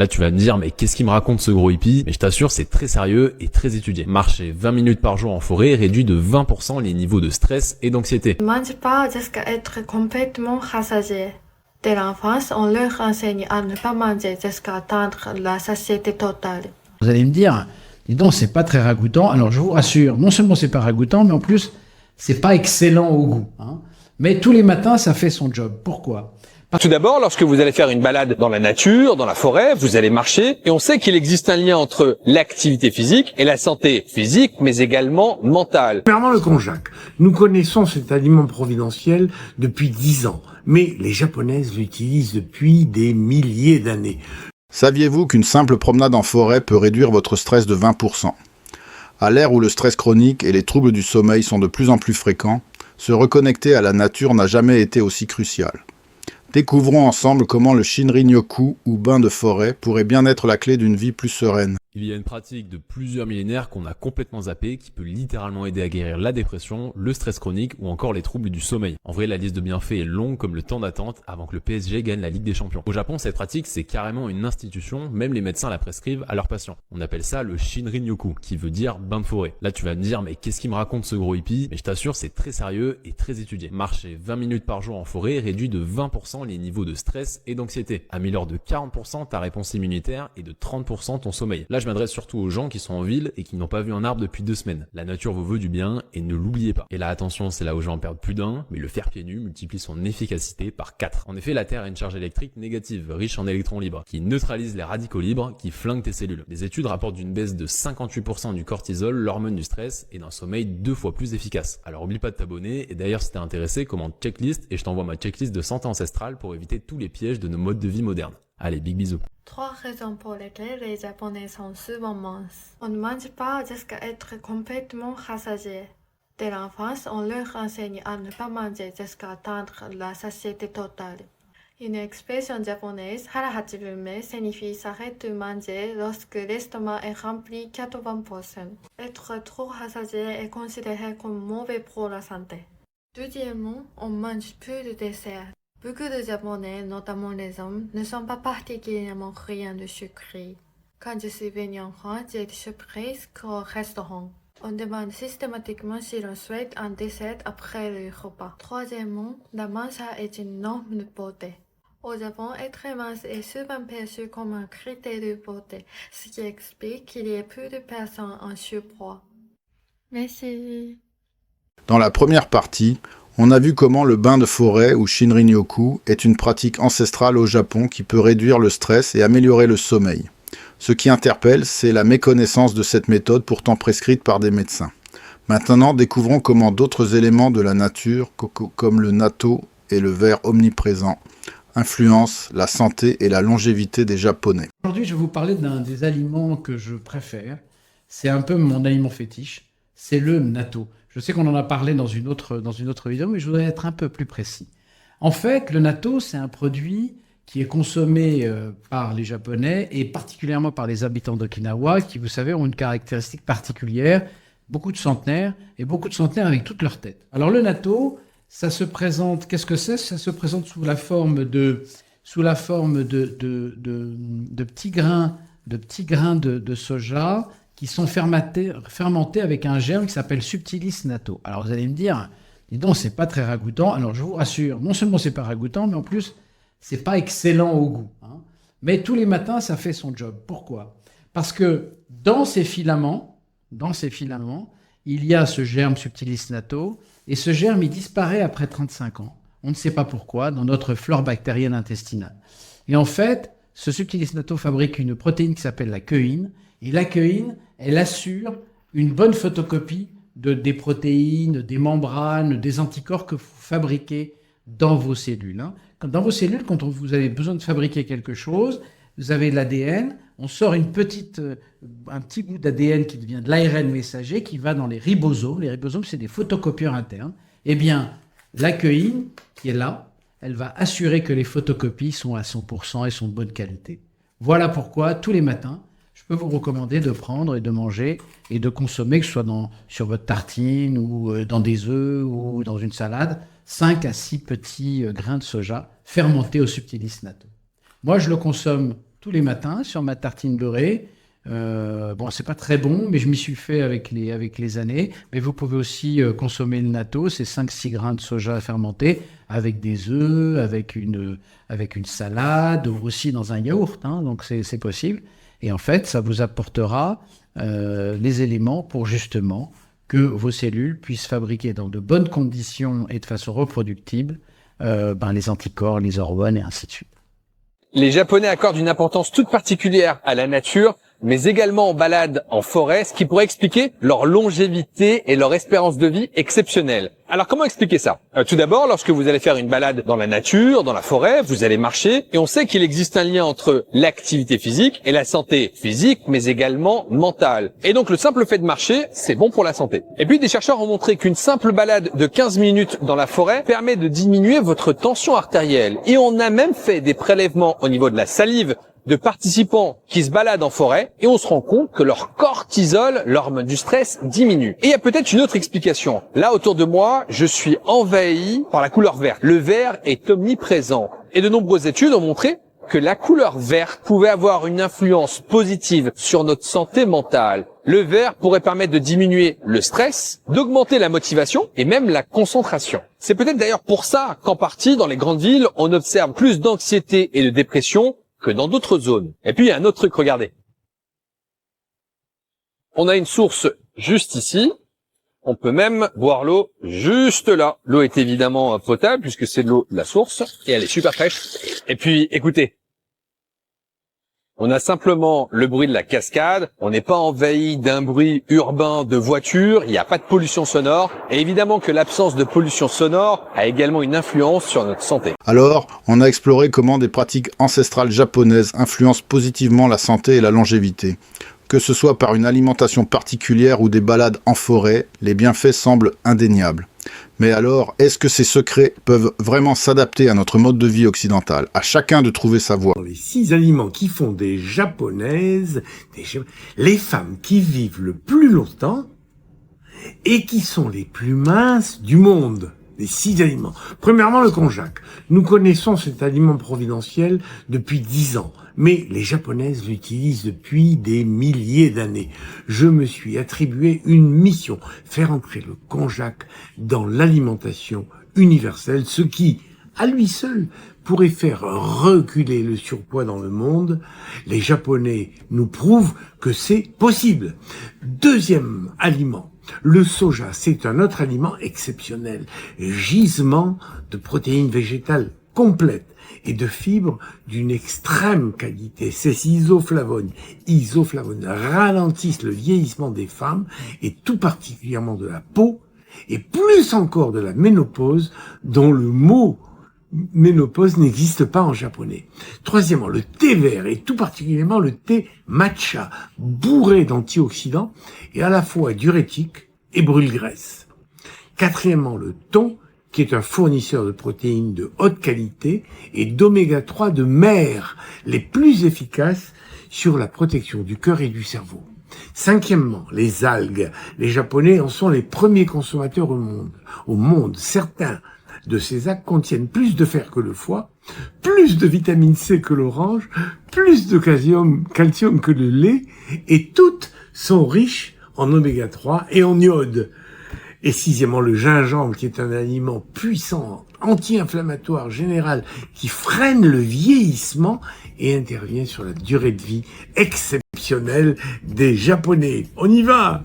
Là, tu vas me dire, mais qu'est-ce qu'il me raconte ce gros hippie? Mais je t'assure, c'est très sérieux et très étudié. Marcher 20 minutes par jour en forêt réduit de 20% les niveaux de stress et d'anxiété. Ne mange pas jusqu'à être complètement rassasié. Dès l'enfance, on leur enseigne à ne pas manger jusqu'à atteindre la satiété totale. Vous allez me dire, dis donc, c'est pas très ragoûtant. Alors, je vous rassure, non seulement c'est pas ragoûtant, mais en plus, c'est pas excellent au goût, hein. Mais tous les matins, ça fait son job. Pourquoi? Tout d'abord, lorsque vous allez faire une balade dans la nature, dans la forêt, vous allez marcher, et on sait qu'il existe un lien entre l'activité physique et la santé physique, mais également mentale. Premièrement, le konjac. Nous connaissons cet aliment providentiel depuis 10 ans, mais les Japonaises l'utilisent depuis des milliers d'années. Saviez-vous qu'une simple promenade en forêt peut réduire votre stress de 20%? À l'ère où le stress chronique et les troubles du sommeil sont de plus en plus fréquents, se reconnecter à la nature n'a jamais été aussi crucial. Découvrons ensemble comment le Shinrin-yoku ou bain de forêt pourrait bien être la clé d'une vie plus sereine. Il y a une pratique de plusieurs millénaires qu'on a complètement zappé qui peut littéralement aider à guérir la dépression, le stress chronique ou encore les troubles du sommeil. En vrai, la liste de bienfaits est longue comme le temps d'attente avant que le PSG gagne la Ligue des Champions. Au Japon, cette pratique, c'est carrément une institution, même les médecins la prescrivent à leurs patients. On appelle ça le Shinrin-yoku, qui veut dire bain de forêt. Là, tu vas me dire, mais qu'est-ce qu'il me raconte ce gros hippie? Mais je t'assure, c'est très sérieux et très étudié. Marcher 20 minutes par jour en forêt réduit de 20% les niveaux de stress et d'anxiété, améliore de 40% ta réponse immunitaire et de 30% ton sommeil. Là, je m'adresse surtout aux gens qui sont en ville et qui n'ont pas vu un arbre depuis 2 semaines. La nature vous veut du bien et ne l'oubliez pas. Et là, attention, c'est là où j'en perds plus d'un, mais le faire pieds nus multiplie son efficacité par 4. En effet, la Terre a une charge électrique négative, riche en électrons libres, qui neutralise les radicaux libres, qui flinguent tes cellules. Des études rapportent une baisse de 58% du cortisol, l'hormone du stress, et d'un sommeil 2 fois plus efficace. Alors oublie pas de t'abonner, et d'ailleurs si t'es intéressé, commande checklist, et je t'envoie ma checklist de santé ancestrale pour éviter tous les pièges de nos modes de vie modernes. Allez, big bisous. 3 raisons pour lesquelles les Japonais sont souvent minces. On ne mange pas jusqu'à être complètement rassasié. Dès l'enfance, on leur enseigne à ne pas manger jusqu'à atteindre la satiété totale. Une expression japonaise, harahachibume, signifie s'arrêter de manger lorsque l'estomac est rempli 80%. Être trop rassasié est considéré comme mauvais pour la santé. Deuxièmement, on mange peu de dessert. Beaucoup de Japonais, notamment les hommes, ne sont pas particulièrement friands de sucreries. Quand je suis venue en France, j'ai été surprise qu'au restaurant, on demande systématiquement si l'on souhaite un dessert après le repas. Troisièmement, la mansard est une norme de beauté. Au Japon, être mince est souvent perçu comme un critère de beauté, ce qui explique qu'il y ait peu de personnes en surpoids. Merci. Dans la première partie, on a vu comment le bain de forêt ou Shinrin-yoku est une pratique ancestrale au Japon qui peut réduire le stress et améliorer le sommeil. Ce qui interpelle, c'est la méconnaissance de cette méthode pourtant prescrite par des médecins. Maintenant, découvrons comment d'autres éléments de la nature, comme le natto et le verre omniprésent, influencent la santé et la longévité des Japonais. Aujourd'hui, je vais vous parler d'un des aliments que je préfère. C'est un peu mon aliment fétiche. C'est le natto. Je sais qu'on en a parlé dans une autre vidéo, mais je voudrais être un peu plus précis. En fait, le natto, c'est un produit qui est consommé par les Japonais et particulièrement par les habitants d'Okinawa, qui, vous savez, ont une caractéristique particulière, beaucoup de centenaires, et beaucoup de centenaires avec toute leur tête. Alors le natto, ça se présente, qu'est-ce que c'est? Ça se présente sous la forme de petits grains de soja qui sont fermentés avec un germe qui s'appelle Subtilis natto. Alors vous allez me dire, dis donc, c'est pas très ragoûtant. Alors je vous rassure, non seulement c'est pas ragoûtant, mais en plus, c'est pas excellent au goût, hein. Mais tous les matins, ça fait son job. Pourquoi? Parce que dans ces filaments, il y a ce germe Subtilis natto, et ce germe, il disparaît après 35 ans. On ne sait pas pourquoi, dans notre flore bactérienne intestinale. Et en fait, ce Subtilis natto fabrique une protéine qui s'appelle la chœine, et la chœine, elle assure une bonne photocopie des protéines, des membranes, des anticorps que vous fabriquez dans vos cellules, hein. Dans vos cellules, quand vous avez besoin de fabriquer quelque chose, vous avez de l'ADN, on sort un petit bout d'ADN qui devient de l'ARN messager qui va dans les ribosomes. Les ribosomes, c'est des photocopieurs internes. Eh bien, la chœine, qui est là, elle va assurer que les photocopies sont à 100% et sont de bonne qualité. Voilà pourquoi, tous les matins, je peux vous recommander de prendre et de manger et de consommer, que ce soit sur votre tartine ou dans des œufs ou dans une salade, 5 à 6 petits grains de soja fermentés au Subtilis natto. Moi, je le consomme tous les matins sur ma tartine beurrée. Bon, c'est pas très bon, mais je m'y suis fait avec les années. Mais vous pouvez aussi consommer le natto, c'est 5-6 grains de soja fermenté avec des œufs, avec une salade, ou aussi dans un yaourt, hein, donc c'est possible. Et en fait, ça vous apportera les éléments pour justement que vos cellules puissent fabriquer dans de bonnes conditions et de façon reproductible les anticorps, les hormones et ainsi de suite. Les Japonais accordent une importance toute particulière à la nature, mais également en balade en forêt, ce qui pourrait expliquer leur longévité et leur espérance de vie exceptionnelle. Alors comment expliquer ça ? Tout d'abord, lorsque vous allez faire une balade dans la nature, dans la forêt, vous allez marcher, et on sait qu'il existe un lien entre l'activité physique et la santé physique, mais également mentale. Et donc le simple fait de marcher, c'est bon pour la santé. Et puis des chercheurs ont montré qu'une simple balade de 15 minutes dans la forêt permet de diminuer votre tension artérielle. Et on a même fait des prélèvements au niveau de la salive de participants qui se baladent en forêt et on se rend compte que leur cortisol, l'hormone du stress, diminue. Et il y a peut-être une autre explication. Là, autour de moi, je suis envahi par la couleur verte. Le vert est omniprésent. Et de nombreuses études ont montré que la couleur verte pouvait avoir une influence positive sur notre santé mentale. Le vert pourrait permettre de diminuer le stress, d'augmenter la motivation et même la concentration. C'est peut-être d'ailleurs pour ça qu'en partie, dans les grandes villes, on observe plus d'anxiété et de dépression que dans d'autres zones. Et puis il y a un autre truc, regardez. On a une source juste ici. On peut même boire l'eau juste là. L'eau est évidemment potable puisque c'est de l'eau de la source et elle est super fraîche. Et puis écoutez, on a simplement le bruit de la cascade, on n'est pas envahi d'un bruit urbain de voitures, il n'y a pas de pollution sonore, et évidemment que l'absence de pollution sonore a également une influence sur notre santé. Alors, on a exploré comment des pratiques ancestrales japonaises influencent positivement la santé et la longévité. Que ce soit par une alimentation particulière ou des balades en forêt, les bienfaits semblent indéniables. Mais alors, est-ce que ces secrets peuvent vraiment s'adapter à notre mode de vie occidental ? À chacun de trouver sa voie. Les 6 aliments qui font des japonaises, les femmes qui vivent le plus longtemps et qui sont les plus minces du monde. Les 6 aliments. Premièrement, le konjac. Nous connaissons cet aliment providentiel depuis 10 ans, mais les Japonaises l'utilisent depuis des milliers d'années. Je me suis attribué une mission, faire entrer le konjac dans l'alimentation universelle, ce qui, à lui seul, pourrait faire reculer le surpoids dans le monde. Les Japonais nous prouvent que c'est possible. Deuxième aliment. Le soja, c'est un autre aliment exceptionnel, gisement de protéines végétales complètes et de fibres d'une extrême qualité. Ces isoflavones ralentissent le vieillissement des femmes et tout particulièrement de la peau et plus encore de la ménopause dont le mot ménopause n'existe pas en japonais. Troisièmement, le thé vert et tout particulièrement le thé matcha, bourré d'antioxydants et à la fois diurétique et brûle-graisse. Quatrièmement, le thon, qui est un fournisseur de protéines de haute qualité et d'oméga 3 de mer, les plus efficaces sur la protection du cœur et du cerveau. Cinquièmement, les algues. Les Japonais en sont les premiers consommateurs au monde. Certains de ces algues contiennent plus de fer que le foie, plus de vitamine C que l'orange, plus de calcium que le lait, et toutes sont riches en oméga 3 et en iode. Et sixièmement, le gingembre, qui est un aliment puissant, anti-inflammatoire général, qui freine le vieillissement et intervient sur la durée de vie exceptionnelle des Japonais. On y va!